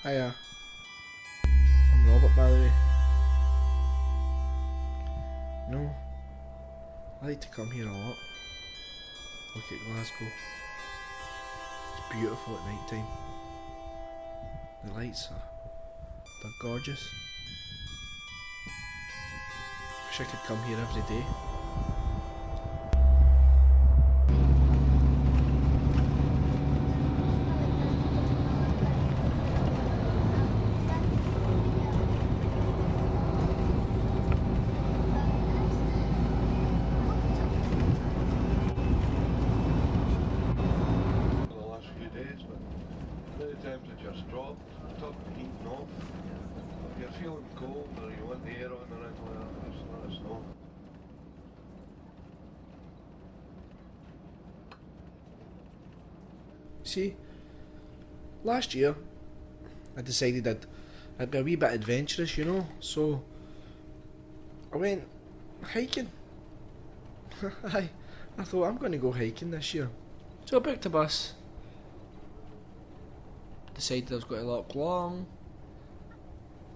Hiya, I'm Robert, by the way. No, I like to come here a lot. Look at Glasgow. It's beautiful at night time. The lights they're gorgeous. Wish I could come here every day. Feeling cold or you want the air on or anything like that, it's not a snow. See, last year I decided I'd be a wee bit adventurous, you know, so I went hiking. Aye, I thought I'm going to go hiking this year. So I booked a bus, decided I was going to Loch Long,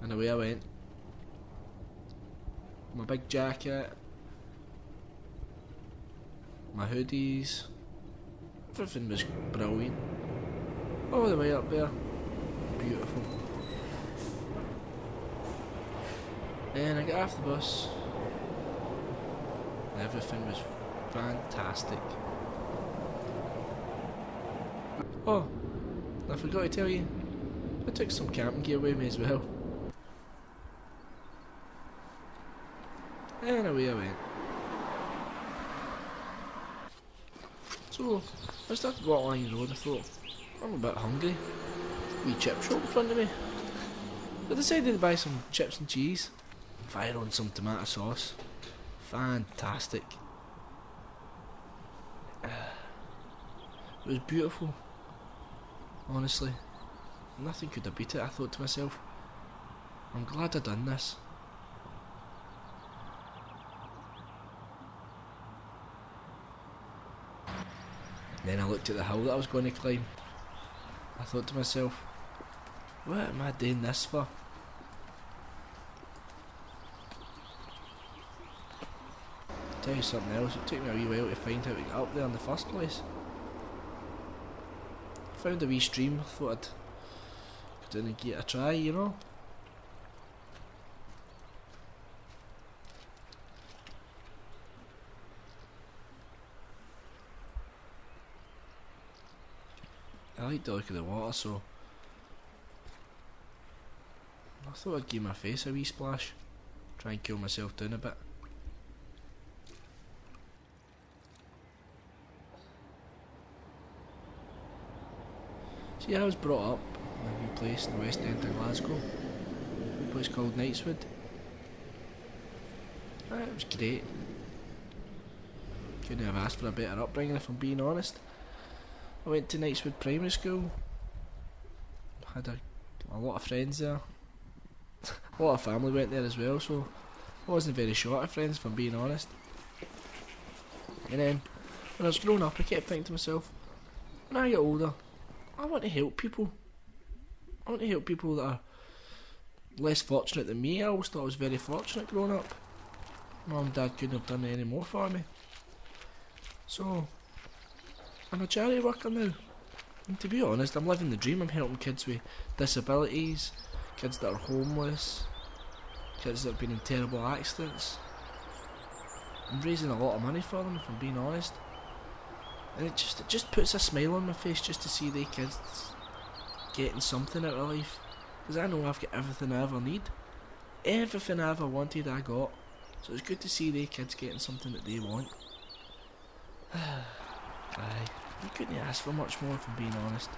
and away I went. My big jacket, my hoodies, everything was brilliant. All the way up there, beautiful. Then I got off the bus, and everything was fantastic. Oh, I forgot to tell you, I took some camping gear with me as well. And away I went. So, I started walking along the road. I thought, I'm a bit hungry. Wee chip shop in front of me. I decided to buy some chips and cheese. Fire on some tomato sauce. Fantastic. It was beautiful. Honestly. Nothing could have beat it. I thought to myself, I'm glad I done this. Then I looked at the hill that I was going to climb. I thought to myself, what am I doing this for? I'll tell you something else, it took me a wee while to find how to get up there in the first place. I found a wee stream, thought I'd go down and give it a try, you know. I like the look of the water, so I thought I'd give my face a wee splash, try and cool myself down a bit. See, I was brought up in a wee place in the west end of Glasgow, a place called Knightswood. It was great. Couldn't have asked for a better upbringing if I'm being honest. I went to Knightswood Primary School, had a lot of friends there, a lot of family went there as well, so I wasn't very short of friends if I'm being honest. And then, when I was growing up, I kept thinking to myself, when I get older, I want to help people. I want to help people that are less fortunate than me. I always thought I was very fortunate growing up. Mum and Dad couldn't have done any more for me. So, I'm a charity worker now, and to be honest, I'm living the dream. I'm helping kids with disabilities, kids that are homeless, kids that have been in terrible accidents. I'm raising a lot of money for them, if I'm being honest. And it just puts a smile on my face just to see the kids getting something out of life. Because I know I've got everything I ever need. Everything I ever wanted I got. So it's good to see the kids getting something that they want. Aye, you couldn't ask for much more if I'm being honest.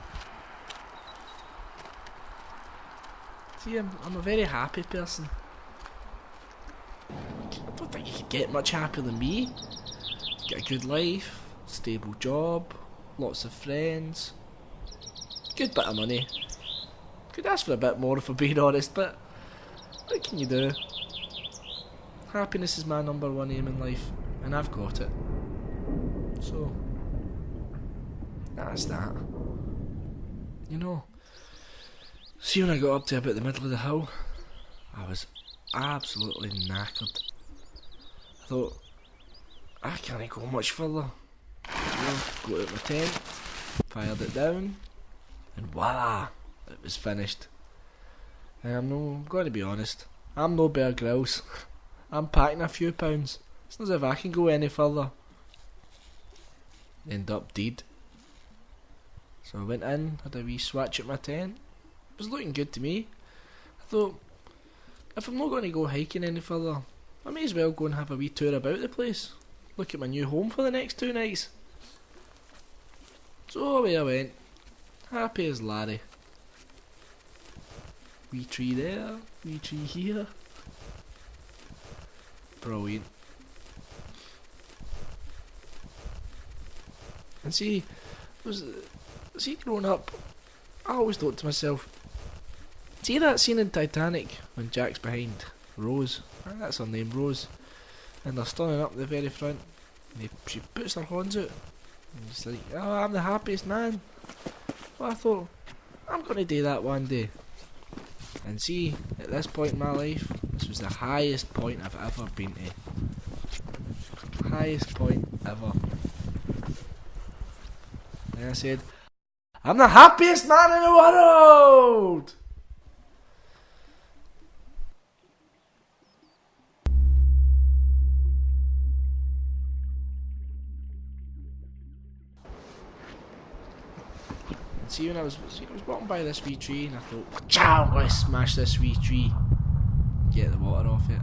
See, I'm a very happy person. I don't think you could get much happier than me. Get a good life, stable job, lots of friends, good bit of money. Could ask for a bit more if I'm being honest, but what can you do? Happiness is my number one aim in life, and I've got it. So, that's that. You know, See, when I got up to about the middle of the hill, I was absolutely knackered. I thought, I can't go much further. So, got out my tent, fired it down, and voila, it was finished. I'm going to be honest, I'm no Bear Grylls. I'm packing a few pounds. It's not as if I can go any further. End up dead. So I went in, had a wee swatch at my tent. It was looking good to me. I thought, if I'm not going to go hiking any further, I may as well go and have a wee tour about the place. Look at my new home for the next 2 nights. So away I went, happy as Larry. Wee tree there, wee tree here. Brilliant. And see growing up, I always thought to myself, see that scene in Titanic when Jack's behind Rose? That's her name, Rose. And they're standing up at the very front. And she puts her horns out. And she's like, oh, I'm the happiest man. Well, I thought, I'm going to do that one day. And see, at this point in my life, this was the highest point I've ever been to. Highest point ever. And I said, I'm the happiest man in the world! And see, when I was walking by this wee tree, and I thought, chow, I'm going to smash this wee tree. Get the water off it.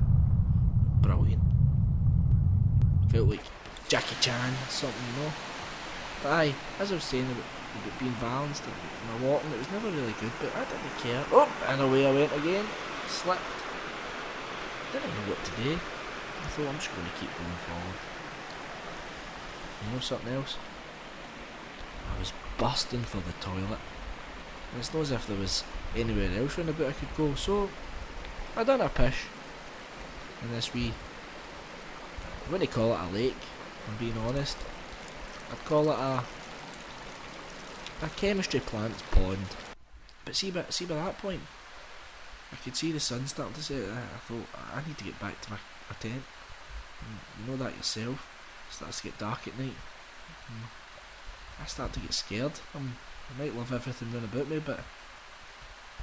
Brilliant. Felt like Jackie Chan or something, you know. But aye, as I was saying about being balanced and my walking, it was never really good, but I didn't care. Oh, and away I went again. Slipped. Didn't know what to do. I thought, I'm just going to keep going forward. You know something else? I was busting for the toilet. And it's not as if there was anywhere else round about I could go, so I done a pish in this wee, I wouldn't call it a lake, if I'm being honest. I'd call it a chemistry plant's pond. But see by that point, I could see the sun starting to set. I thought, I need to get back to my tent. And you know that yourself. It starts to get dark at night. And I start to get scared. I might love everything round about me, but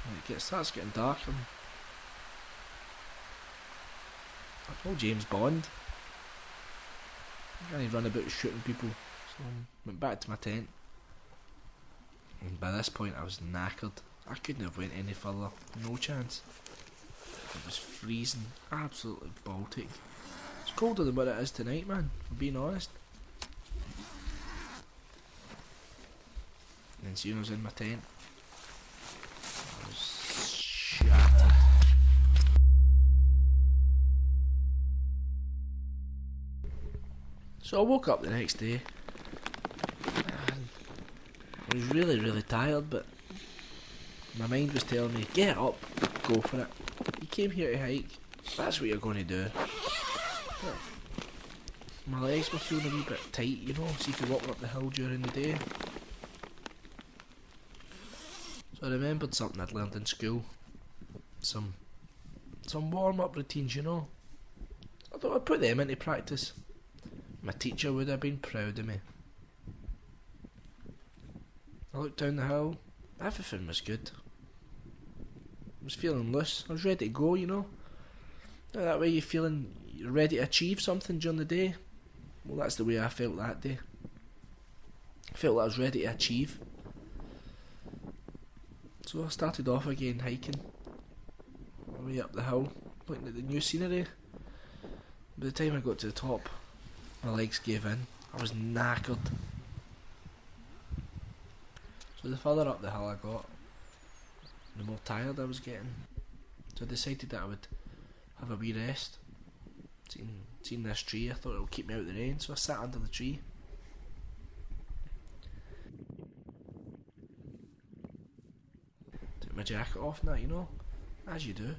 when it starts getting dark, I'm no James Bond. I can't run about shooting people. So I went back to my tent. And by this point I was knackered. I couldn't have went any further. No chance. It was freezing. Absolutely Baltic. It's colder than what it is tonight, man, if I'm being honest. And then see when I was in my tent, I was shattered. So I woke up the next day. I was really, really tired, but my mind was telling me, get up, go for it. You came here to hike, that's what you're going to do. But my legs were feeling a wee bit tight, you know, so you could walk up the hill during the day. So I remembered something I'd learned in school. Some warm-up routines, you know. I thought I'd put them into practice. My teacher would have been proud of me. I looked down the hill, everything was good. I was feeling loose, I was ready to go, you know. That way you're ready to achieve something during the day. Well, that's the way I felt that day. I felt like I was ready to achieve. So I started off again hiking, way up the hill, looking at the new scenery. By the time I got to the top, my legs gave in. I was knackered. So the further up the hill I got, the more tired I was getting. So I decided that I would have a wee rest. Seen this tree, I thought it would keep me out of the rain, so I sat under the tree. Took my jacket off and that, you know, as you do.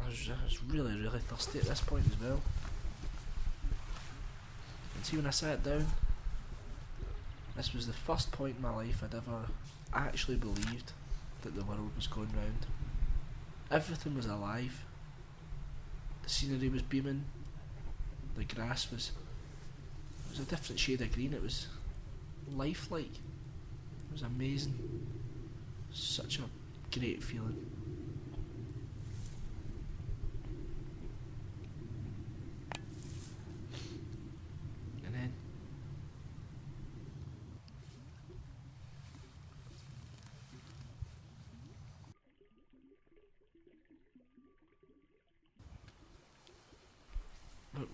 I was really, really thirsty at this point as well. And see, when I sat down, This was the first point in my life I'd ever actually believed that the world was going round. Everything was alive. The scenery was beaming. The grass was... It was a different shade of green. It was lifelike. It was amazing. Such a great feeling. And then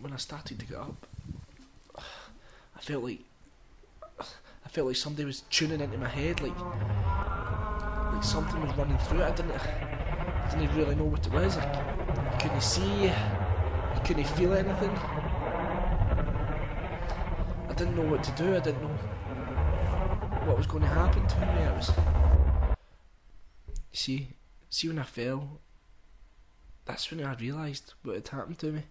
when I started to get up, I felt like somebody was tuning into my head, like something was running through it. I didn't really know what it was. I couldn't see, I couldn't feel anything. I didn't know what to do. I didn't know what was going to happen to me. It was, see when I fell, that's when I realised what had happened to me.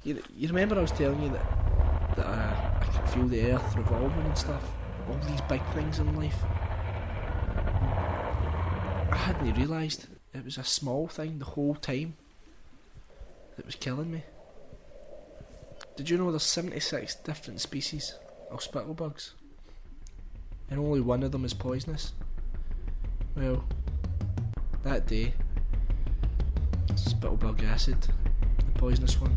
You remember I was telling you that I could feel the earth revolving and stuff, all these big things in life. I hadn't realised it was a small thing the whole time that was killing me. Did you know there's 76 different species of spittlebugs and only one of them is poisonous? Well, that day, spittlebug acid, the poisonous one,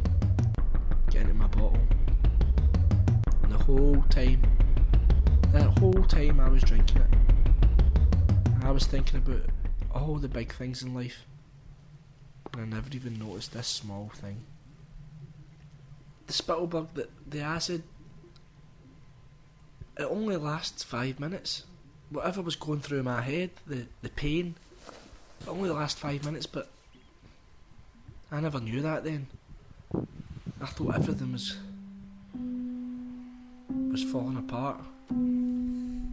get into my bottle. And that whole time I was drinking it, and I was thinking about all the big things in life, and I never even noticed this small thing. The spittlebug, the acid, it only lasts 5 minutes. Whatever was going through my head, the pain, it only lasts 5 minutes, but I never knew that then. I thought everything was falling apart. And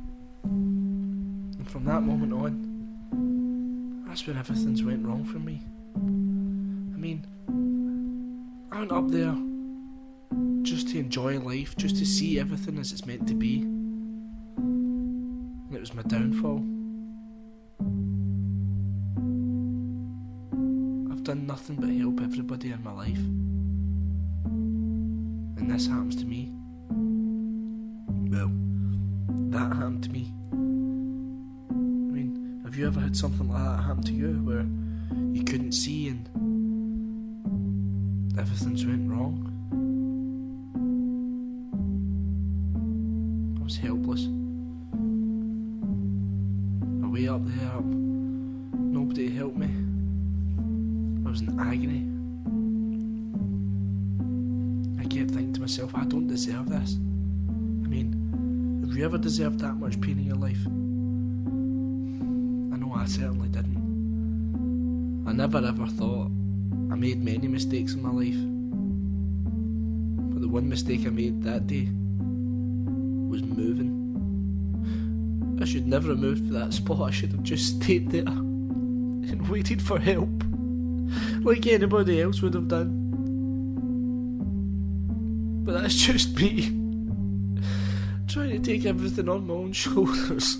from that moment on, that's when everything's went wrong for me. I mean, I went up there just to enjoy life, just to see everything as it's meant to be. And it was my downfall. I've done nothing but help everybody in my life. And this happens to me. Well, that happened to me. I mean, have you ever had something like that happen to you, where you couldn't see and everything's went wrong? I was helpless. Way up there, nobody to help me. I was in agony. I kept thinking to myself, I don't deserve this. I mean, have you ever deserved that much pain in your life? I know I certainly didn't. I never ever thought I made many mistakes in my life, but the one mistake I made that day was moving. I should never have moved for that spot. I should have just stayed there and waited for help, like anybody else would have done. But that's just me, trying to take everything on my own shoulders.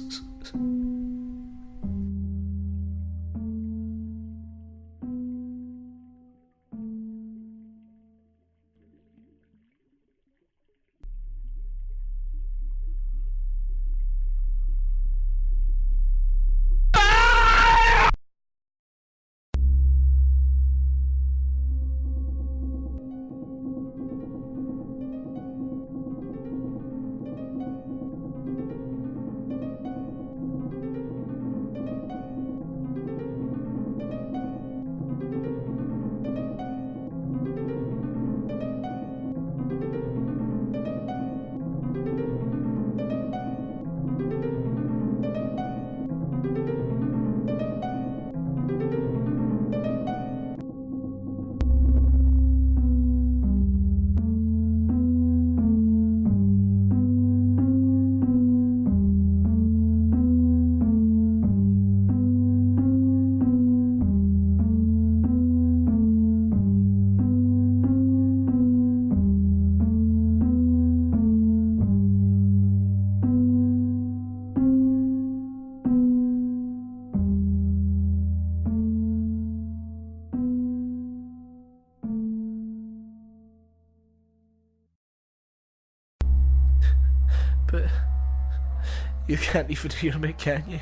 You can't even hear me, can you?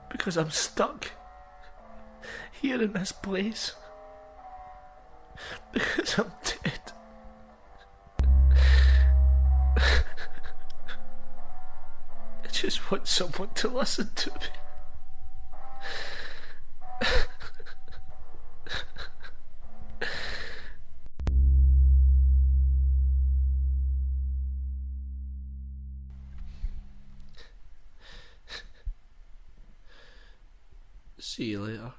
Because I'm stuck here in this place. Because I'm dead. I just want someone to listen to me. See you later.